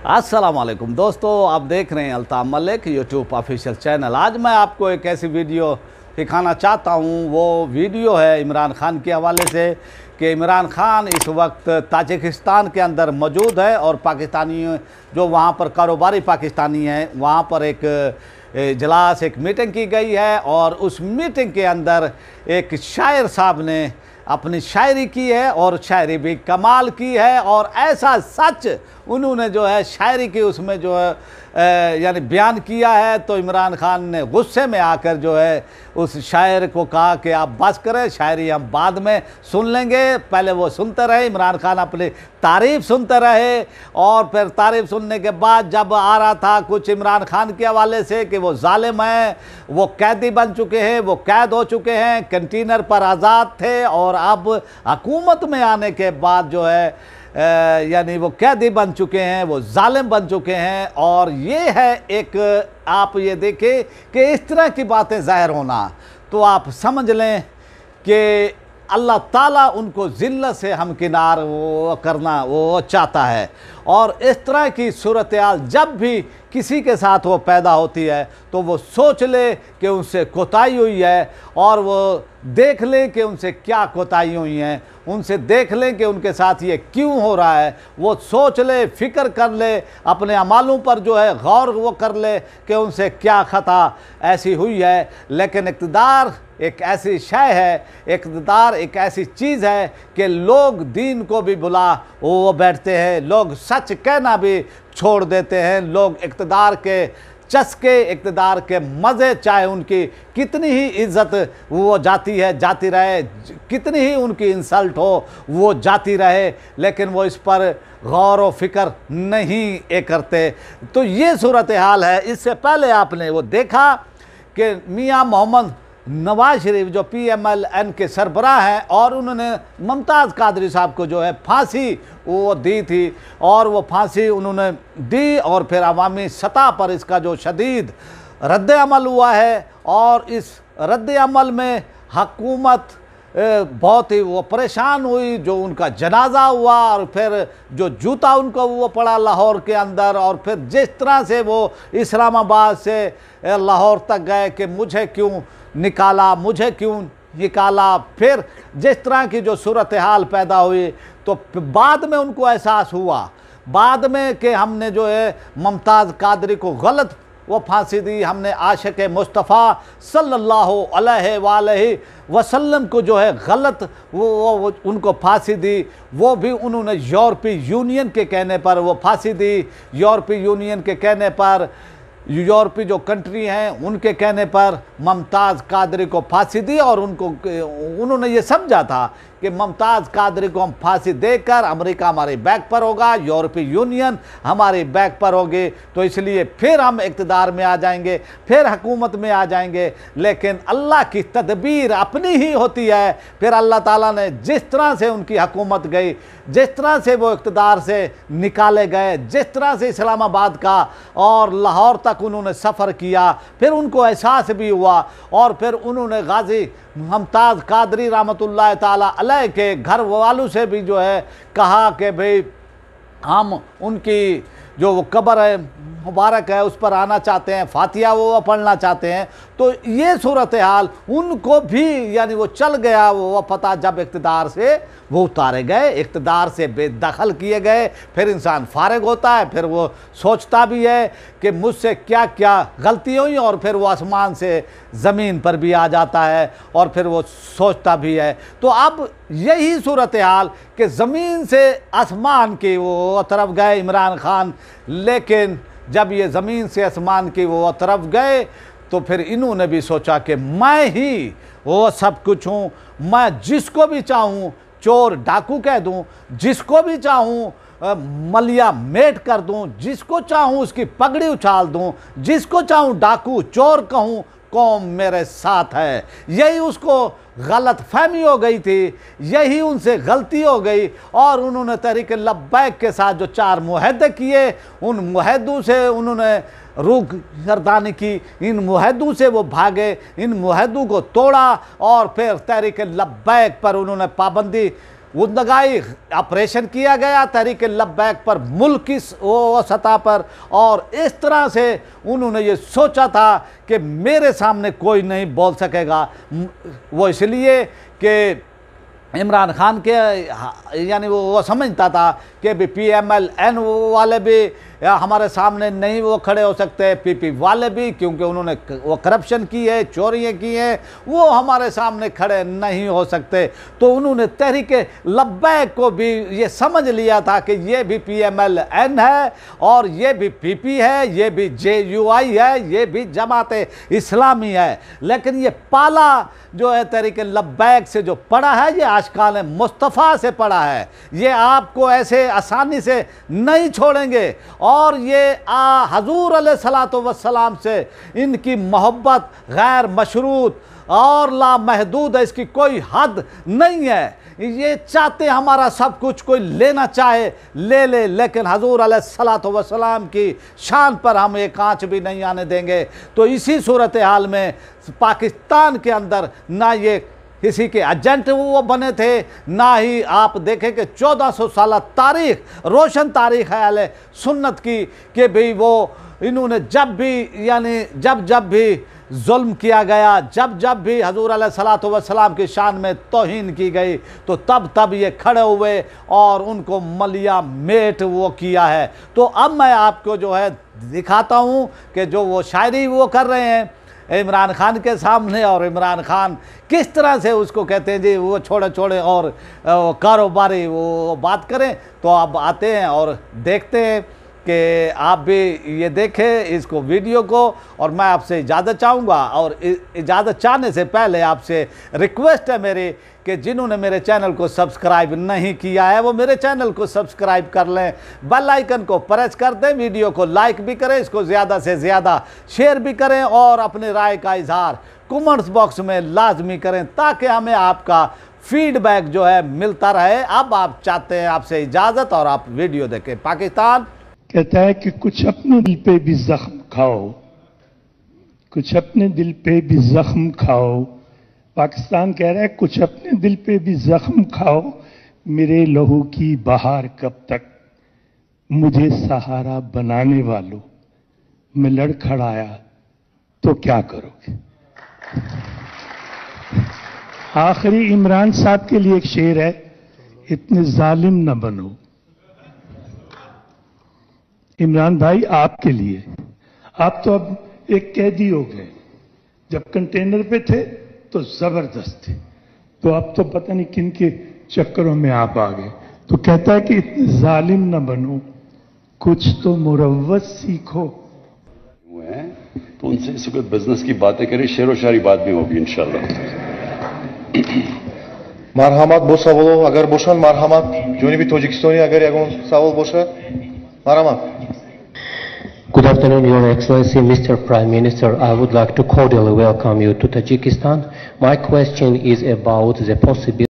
अस्सलाम वालेकुम दोस्तों, आप देख रहे हैं Altaf Malik YouTube official channel. आज मैं आपको एक ऐसी वीडियो दिखाना चाहता हूँ। वो वीडियो है इमरान खान के हवाले से कि इमरान खान इस वक्त ताजिकिस्तान के अंदर मौजूद है और पाकिस्तानी जो वहाँ पर कारोबारी पाकिस्तानी हैं वहाँ पर एक इजलास, एक मीटिंग की गई है और उस मीटिंग के अंदर एक शायर साहब ने अपनी शायरी की है और शायरी भी कमाल की है और ऐसा सच उन्होंने जो है शायरी की उसमें जो है यानी बयान किया है। तो इमरान खान ने गुस्से में आकर जो है उस शायर को कहा कि आप बस करें, शायरी हम बाद में सुन लेंगे, पहले वो सुनते रहे। इमरान खान अपनी तारीफ़ सुनते रहे और फिर तारीफ़ सुनने के बाद जब आ रहा था कुछ इमरान खान के हवाले से कि वो जालिम हैं, वो कैदी बन चुके हैं, वो कैद हो चुके हैं, कंटेनर पर आज़ाद थे और अब हुकूमत में आने के बाद जो है यानी वो कैदी बन चुके हैं, वो जालिम बन चुके हैं। और ये है एक, आप ये देखें कि इस तरह की बातें ज़ाहिर होना तो आप समझ लें कि अल्लाह ताला उनको ज़िल्लत से हमकिनार वो करना वो चाहता है। और इस तरह की सूरत हाल जब भी किसी के साथ वो पैदा होती है तो वो सोच ले कि उनसे कोताही हुई है और वो देख ले कि उनसे क्या कोताही हुई हैं, उनसे देख लें कि उनके साथ ये क्यों हो रहा है। वो सोच ले, फ़िक्र कर ले, अपने अमालों पर जो है गौर वो कर ले कि उनसे क्या ख़ता ऐसी हुई है। लेकिन इक़्तिदार एक ऐसी शय है, इक़्तिदार एक ऐसी चीज़ है कि लोग दीन को भी बुला वो बैठते हैं, लोग सच कहना भी छोड़ देते हैं। लोग इक़्तिदार के चस्के, इक़्तिदार के मज़े, चाहे उनकी कितनी ही इज़्ज़त वो जाती है जाती रहे, कितनी ही उनकी इंसल्ट हो वो जाती रहे, लेकिन वो इस पर गौर व फ़िक्र नहीं करते। तो ये सूरत हाल है। इससे पहले आपने वो देखा कि मियाँ मोहम्मद नवाज शरीफ जो PMLN के सरबराह हैं और उन्होंने मुमताज़ कादरी साहब को जो है फांसी वो दी थी और वो फांसी उन्होंने दी और फिर अवामी सतह पर इसका जो शदीद रद्द अमल हुआ है और इस रद्द अमल में हुकूमत बहुत ही वो परेशान हुई। जो उनका जनाजा हुआ और फिर जो जूता उनको वो पड़ा लाहौर के अंदर और फिर जिस तरह से वो इस्लामाबाद से लाहौर तक गए कि मुझे क्यों निकाला, मुझे क्यों निकाला, फिर जिस तरह की जो सूरत हाल पैदा हुई तो बाद में उनको एहसास हुआ, बाद में कि हमने जो है मुमताज़ कादरी को गलत वो फांसी दी, हमने आशिक मुस्तफ़ा सल्लल्लाहु अलैहि वसल्लम को जो है गलत वो उनको फांसी दी। वो भी उन्होंने यूरोपीय यूनियन के कहने पर वो फांसी दी, यूरोपीय यूनियन के कहने पर, यूरोपीय जो कंट्री हैं उनके कहने पर मुमताज़ कादरी को फांसी दी। और उन्होंने ये समझा था कि मुमताज़ कादरी को हम फांसी देकर अमेरिका हमारे बैक पर होगा, यूरोपीय यूनियन हमारे बैक पर होगी, तो इसलिए फिर हम इक़्तिदार में आ जाएंगे, फिर हुकूमत में आ जाएंगे। लेकिन अल्लाह की तदबीर अपनी ही होती है। फिर अल्लाह ताला ने जिस तरह से उनकी हुकूमत गई, जिस तरह से वो इक़्तिदार से निकाले गए, जिस तरह से इस्लामाबाद का और लाहौर तक उन्होंने सफ़र किया, फिर उनको एहसास भी हुआ और फिर उन्होंने गाजी मुमताज़ कादरी रहमतुल्लाह ताला अलैह के घर वालों से भी जो है कहा कि भाई हम उनकी जो वो कब्र है मुबारक है उस पर आना चाहते हैं, फातिहा वो पढ़ना चाहते हैं। तो ये सूरत हाल उनको भी यानी वो चल गया वो पता जब इक़्तिदार से वो उतारे गए, इक़्तिदार से बेदखल किए गए। फिर इंसान फारिग होता है, फिर वो सोचता भी है कि मुझसे क्या क्या गलती हुई और फिर वो आसमान से ज़मीन पर भी आ जाता है और फिर वो सोचता भी है। तो अब यही सूरत हाल कि ज़मीन से आसमान की वो तरफ गए इमरान खान, लेकिन जब ये ज़मीन से आसमान की वो तरफ गए तो फिर इन्होंने भी सोचा कि मैं ही वो सब कुछ हूँ, मैं जिसको भी चाहूँ चोर डाकू कह दूँ, जिसको भी चाहूँ मलिया मेट कर दूँ, जिसको चाहूँ उसकी पगड़ी उछाल दूँ, जिसको चाहूँ डाकू चोर कहूँ, कौम मेरे साथ है। यही उसको गलत फहमी हो गई थी, यही उनसे गलती हो गई और उन्होंने तहरीक लब्बैक के साथ जो 4 मुआहदे किए, उन मुआहदों से उन्होंने रुख गर्दानी की, इन मुआहदों से वो भागे, इन मुआहदों को तोड़ा और फिर तहरीक लब्बैक पर उन्होंने पाबंदी उदगाई ऑपरेशन किया गया तहरीक लब्बैक पर मुल्क की सतह पर, और इस तरह से उन्होंने ये सोचा था कि मेरे सामने कोई नहीं बोल सकेगा। वो इसलिए कि इमरान खान के यानी वो समझता था कि भी PMLN वाले भी हमारे सामने नहीं वो खड़े हो सकते, PP वाले भी, क्योंकि उन्होंने वो करप्शन की है, चोरियाँ की हैं, वो हमारे सामने खड़े नहीं हो सकते। तो उन्होंने तहरीक लब्बैक को भी ये समझ लिया था कि ये भी PMLN है और ये भी PP है, ये भी JUI है, ये भी जमात इस्लामी है। लेकिन ये पाला जो है तहरीक लब्बैक से जो पड़ा है, ये आशिकान मुस्तफ़ा से पड़ा है। ये आपको ऐसे आसानी से नहीं छोड़ेंगे, और ये हजूर अलैहिस्सलातु वस्सलाम से इनकी मोहब्बत गैर मशरूत और लामहदूद है, इसकी कोई हद नहीं है। ये चाहते हमारा सब कुछ, कोई लेना चाहे ले ले, लेकिन हजूर अलैहिस्सलातु वस्सलाम की शान पर हम एक आंच भी नहीं आने देंगे। तो इसी सूरत हाल में पाकिस्तान के अंदर ना ये किसी के एजेंट वो बने थे, ना ही आप देखें कि 1400 साल तारीख, रोशन तारीख है अहले सुन्नत की, कि भाई वो इन्होंने जब भी यानी जब भी जुल्म किया गया, जब भी हजूर अलैहिस्सलातु वस्सलाम की शान में तौहीन की गई, तो तब ये खड़े हुए और उनको मलिया मेट वो किया है। तो अब मैं आपको जो है दिखाता हूँ कि जो वो शायरी वो कर रहे हैं इमरान खान के सामने, और इमरान खान किस तरह से उसको कहते हैं जी वो छोड़े और कारोबारी वो बात करें। तो आप आते हैं और देखते हैं कि आप भी ये देखें इसको वीडियो को, और मैं आपसे इजाज़त चाहूँगा। और इजाज़त चाहने से पहले आपसे रिक्वेस्ट है मेरी कि जिन्होंने मेरे चैनल को सब्सक्राइब नहीं किया है वो मेरे चैनल को सब्सक्राइब कर लें, बेल आइकन को प्रेस कर दें, वीडियो को लाइक भी करें, इसको ज़्यादा से ज़्यादा शेयर भी करें, और अपनी राय का इजहार कमेंट्स बॉक्स में लाजमी करें, ताकि हमें आपका फीडबैक जो है मिलता रहे। अब आप चाहते हैं आपसे इजाज़त, और आप वीडियो देखें। पाकिस्तान कहता है कि कुछ अपने दिल पे भी जख्म खाओ, कुछ अपने दिल पे भी जख्म खाओ। पाकिस्तान कह रहा है कुछ अपने दिल पे भी जख्म खाओ, मेरे लहू की बहार कब तक, मुझे सहारा बनाने वालों, मैं लड़खड़ाया तो क्या करोगे। आखिरी इमरान साहब के लिए एक शेर है, इतने जालिम न बनो। इमरान भाई आपके लिए, आप तो अब एक कैदी हो गए, जब कंटेनर पे थे तो जबरदस्त थे, तो अब तो पता नहीं किन के चक्करों में आप आ गए। तो कहता है कि इतने जालिम न बनो, कुछ तो मुरव्वत सीखो। हुए हैं तो उनसे इस वक्त बिजनेस की बातें करें, शेर व शायरी बात भी होगी इंशाल्लाह। Marhamat bu savolu agar boşan marhamat Junubiy Tojikistoni agar yagon savol bo'lsa marhamat. Good afternoon, Your Excellency, Mr. Prime Minister. I would like to cordially welcome you to Tajikistan. My question is about the possibility